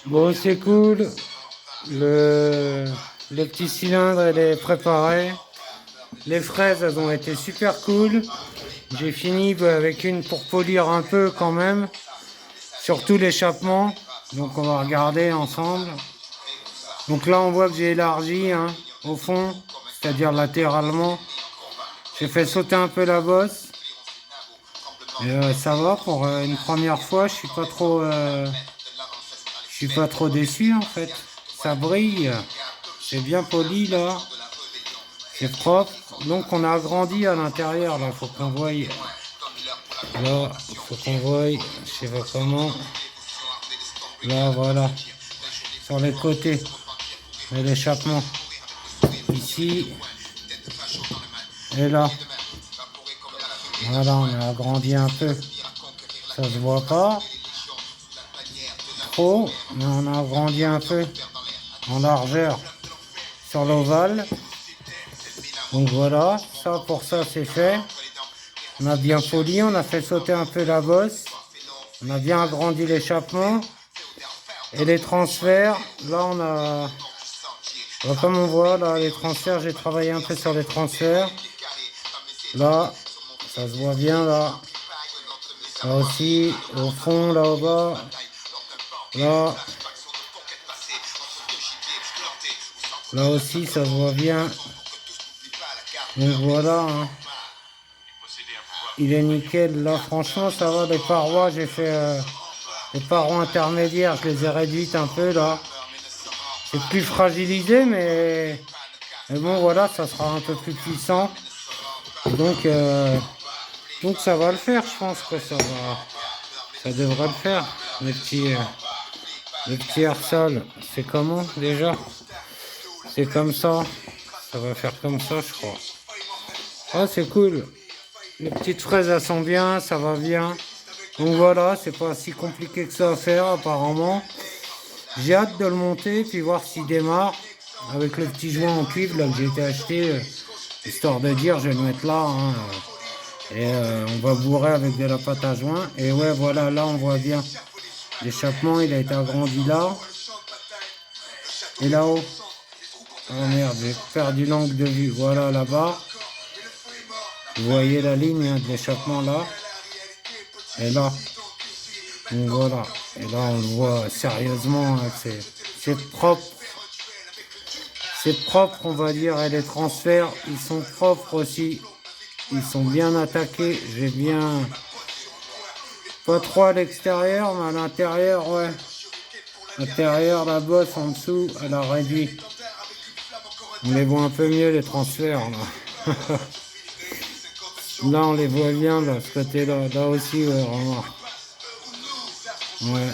Bon, c'est cool. Le, le petit cylindre, il est préparé. Les fraises, elles ont été super cool. J'ai fini avec une pour polir un peu quand même. Surtout l'échappement. Donc on va regarder ensemble. Donc là, on voit que j'ai élargi hein, au fond, c'est-à-dire latéralement. J'ai fait sauter un peu la bosse. Et ça va pour une première fois. Je suis pas trop déçu en fait. Ça brille. C'est bien poli là. C'est propre. Donc on a agrandi à l'intérieur là. Faut qu'on voie. Là, faut qu'on voie. Je sais pas comment. Là, voilà. Sur les côtés. Et l'échappement. Ici. Et là. Voilà, on a agrandi un peu. Ça se voit pas trop, mais on a agrandi un peu en largeur sur l'ovale. Donc voilà, ça pour ça c'est fait. On a bien poli, on a fait sauter un peu la bosse. On a bien agrandi l'échappement. Et les transferts, là on a... Comme on voit là, les transferts, j'ai travaillé un peu sur les transferts. Là, ça se voit bien là. Là aussi, au fond, là au bas. Là. Là aussi, ça se voit bien. Donc voilà. Hein. Il est nickel. Là, franchement, ça va. Les parois, j'ai fait les parois intermédiaires. Je les ai réduites un peu là. C'est plus fragilisé, mais bon, voilà, ça sera un peu plus puissant. Donc ça va le faire. Je pense que ça devrait le faire. Le petit air-sol, c'est comment déjà? C'est comme ça. Ça va faire comme ça, je crois. Ah, c'est cool. Les petites fraises, elles sont bien, ça va bien. Donc voilà, c'est pas si compliqué que ça à faire, apparemment. J'ai hâte de le monter, puis voir s'il démarre. Avec le petit joint en cuivre là, que j'ai été acheté, histoire de dire, je vais le mettre là. Hein, et on va bourrer avec de la pâte à joint. Et ouais, voilà, là, on voit bien. L'échappement, il a été agrandi là. Et là-haut. Oh merde, j'ai perdu l'angle de vue. Voilà, là-bas. Vous voyez la ligne hein, de l'échappement là. Et là. Donc voilà. Et là, on le voit sérieusement. Hein, c'est propre. C'est propre, on va dire. Et les transferts, ils sont propres aussi. Ils sont bien attaqués. J'ai bien... Pas trop à l'extérieur, mais à l'intérieur, ouais. L'intérieur, la bosse en dessous, elle a réduit. On les voit un peu mieux, les transferts, là. Là, on les voit bien, là, ce côté-là. Là aussi, ouais, vraiment. Ouais.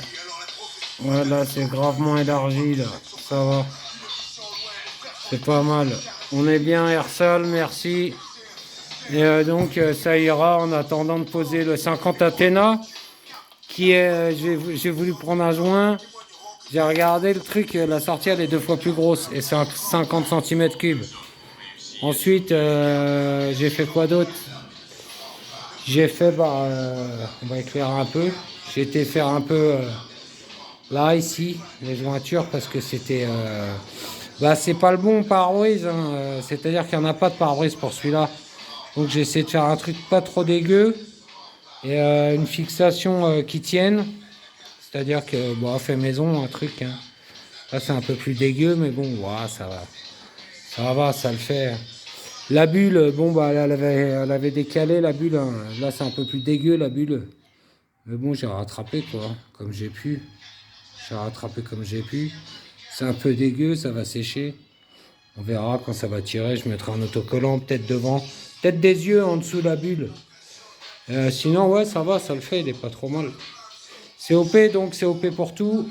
Ouais, là, c'est gravement élargi, là. Ça va. C'est pas mal. On est bien, Ersal, merci. Et donc, ça ira en attendant de poser le 50 Athéna, qui est... j'ai voulu prendre un joint. J'ai regardé le truc, la sortie, elle est 2 fois plus grosse. Et c'est 50 cm3. Ensuite, j'ai fait quoi d'autre? J'ai fait, on va éclairer un peu. J'ai été faire un peu là, ici, les jointures, parce que c'était... c'est pas le bon pare-brise, hein, c'est-à-dire qu'il n'y en a pas de pare-brise pour celui-là. Donc j'ai essayé de faire un truc pas trop dégueu. Et une fixation qui tienne. C'est-à-dire que, fait maison, un truc. Hein. Là, c'est un peu plus dégueu, mais bon, ça va. Ça va, ça le fait. La bulle, elle avait décalé la bulle. Hein. Là, c'est un peu plus dégueu, la bulle. Mais bon, j'ai rattrapé, quoi, comme j'ai pu. J'ai rattrapé comme j'ai pu. C'est un peu dégueu, ça va sécher. On verra quand ça va tirer. Je mettrai un autocollant, peut-être devant. Peut-être des yeux en dessous de la bulle. Sinon, ouais, ça va, ça le fait. Il est pas trop mal. C'est OP, donc c'est OP pour tout.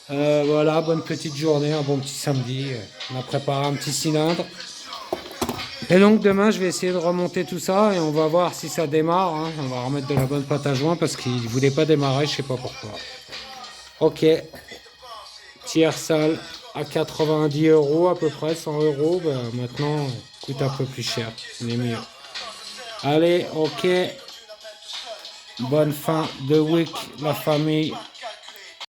Voilà, bonne petite journée, un bon petit samedi. On a préparé un petit cylindre. Et donc demain, je vais essayer de remonter tout ça et on va voir si ça démarre. Hein. On va remettre de la bonne pâte à joint parce qu'il ne voulait pas démarrer, je sais pas pourquoi. Ok. Tiers salle à 90 € à peu près, 100 €. Maintenant, coûte un peu plus cher. C'est mieux. Allez, ok. Bonne fin de week, la famille.